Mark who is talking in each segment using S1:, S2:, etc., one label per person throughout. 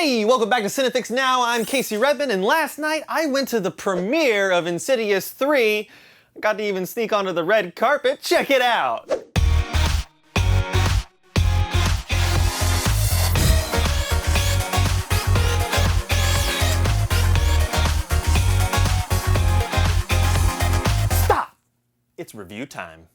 S1: Hey, welcome back to CineFix Now. I'm Casey Redman, and last night I went to the premiere of Insidious 3. I got to even sneak onto the red carpet. Check it out! Stop! It's review time.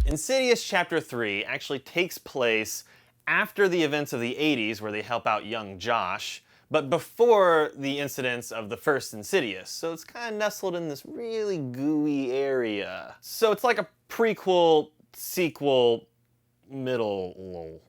S1: Insidious Chapter 3 actually takes place after the events of the 80s, where they help out young Josh, but before the incidents of the first Insidious. So it's kind of nestled in this really gooey area. So it's like a prequel, sequel, middle.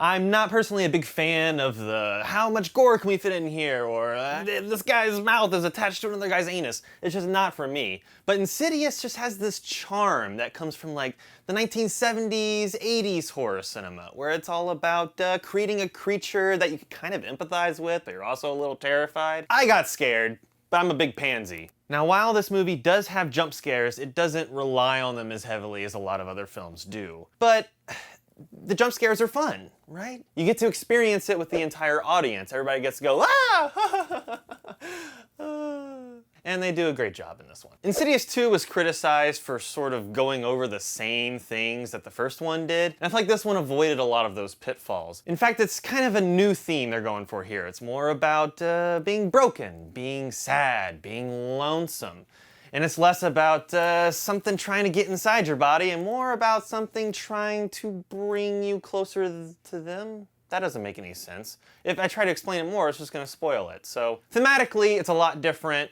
S1: I'm not personally a big fan of the how much gore can we fit in here, or this guy's mouth is attached to another guy's anus. It's just not for me. But Insidious just has this charm that comes from like the 1970s, 80s horror cinema, where it's all about creating a creature that you can kind of empathize with, but you're also a little terrified. I got scared, but I'm a big pansy. Now, while this movie does have jump scares, it doesn't rely on them as heavily as a lot of other films do. But the jump scares are fun, right? You get to experience it with the entire audience. Everybody gets to go, ah! And they do a great job in this one. Insidious 2 was criticized for sort of going over the same things that the first one did. And I feel like this one avoided a lot of those pitfalls. In fact, it's kind of a new theme they're going for here. It's more about being broken, being sad, being lonesome. And it's less about something trying to get inside your body and more about something trying to bring you closer to them. That doesn't make any sense. If I try to explain it more, it's just gonna spoil it. So thematically, it's a lot different,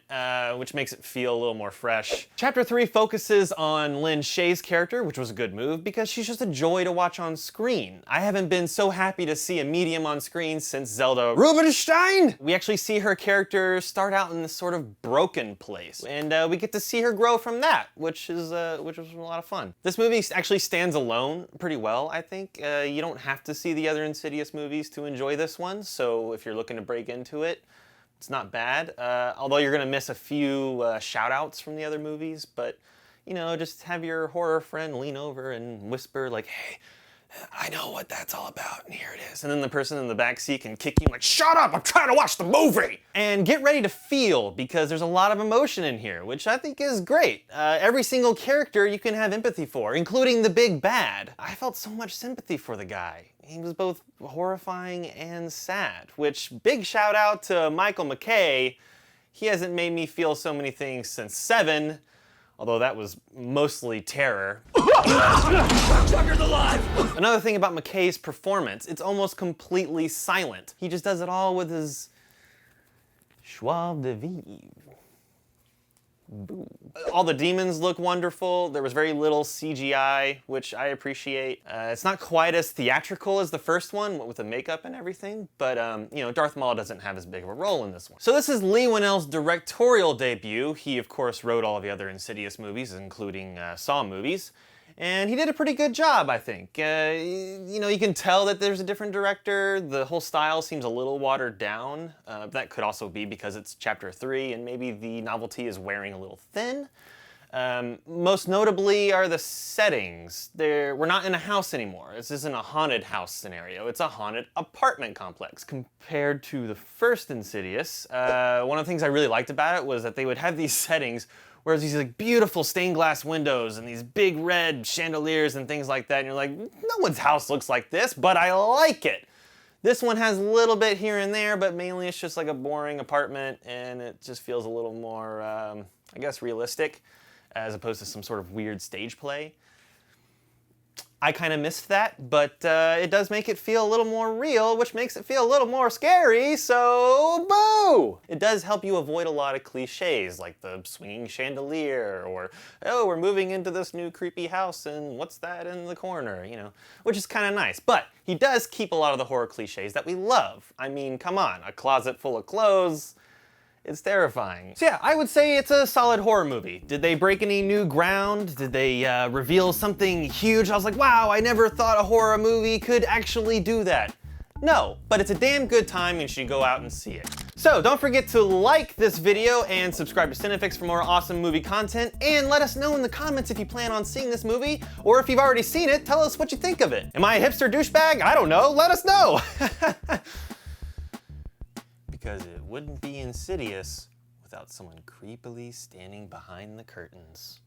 S1: which makes it feel a little more fresh. Chapter 3 focuses on Lynn Shay's character, which was a good move because she's just a joy to watch on screen. I haven't been so happy to see a medium on screen since Zelda Rubinstein! We actually see her character start out in this sort of broken place, and we get to see her grow from that, which was a lot of fun. This movie actually stands alone pretty well, I think. You don't have to see the other Insidious movies to enjoy this one, so if you're looking to break into it, it's not bad. Although you're gonna miss a few shout-outs from the other movies, but you know, just have your horror friend lean over and whisper like, hey, I know what that's all about, and here it is. And then the person in the back seat can kick you like, shut up, I'm trying to watch the movie! And get ready to feel, because there's a lot of emotion in here, which I think is great. Every single character you can have empathy for, including the big bad. I felt so much sympathy for the guy. He was both horrifying and sad, which, big shout out to Michael McKay. He hasn't made me feel so many things since Seven, although that was mostly terror. Tucker's alive! Another thing about McKay's performance, it's almost completely silent. He just does it all with his joie de vivre. Boo. All the demons look wonderful. There was very little CGI, which I appreciate. It's not quite as theatrical as the first one with the makeup and everything, but you know, Darth Maul doesn't have as big of a role in this one. So this is Leigh Whannell's directorial debut. He, of course, wrote all the other Insidious movies, including Saw movies. And he did a pretty good job, I think. You know, you can tell that there's a different director. The whole style seems a little watered down. That could also be because it's Chapter 3 and maybe the novelty is wearing a little thin. Most notably are the settings. We're not in a house anymore. This isn't a haunted house scenario. It's a haunted apartment complex. Compared to the first Insidious, one of the things I really liked about it was that they would have these settings whereas these like beautiful stained glass windows and these big red chandeliers and things like that, and you're like, no one's house looks like this, but I like it. This one has a little bit here and there, but mainly it's just like a boring apartment, and it just feels a little more, I guess, realistic, as opposed to some sort of weird stage play. I kind of missed that, but it does make it feel a little more real, which makes it feel a little more scary, so boo! It does help you avoid a lot of cliches, like the swinging chandelier, or, oh, we're moving into this new creepy house, and what's that in the corner, you know, which is kind of nice. But he does keep a lot of the horror cliches that we love. I mean, come on, a closet full of clothes, it's terrifying. So yeah, I would say it's a solid horror movie. Did they break any new ground? Did they reveal something huge? I was like, wow, I never thought a horror movie could actually do that. No, but it's a damn good time and you should go out and see it. So don't forget to like this video and subscribe to CineFix for more awesome movie content, and let us know in the comments if you plan on seeing this movie, or if you've already seen it, tell us what you think of it. Am I a hipster douchebag? I don't know, let us know. Because it wouldn't be Insidious without someone creepily standing behind the curtains.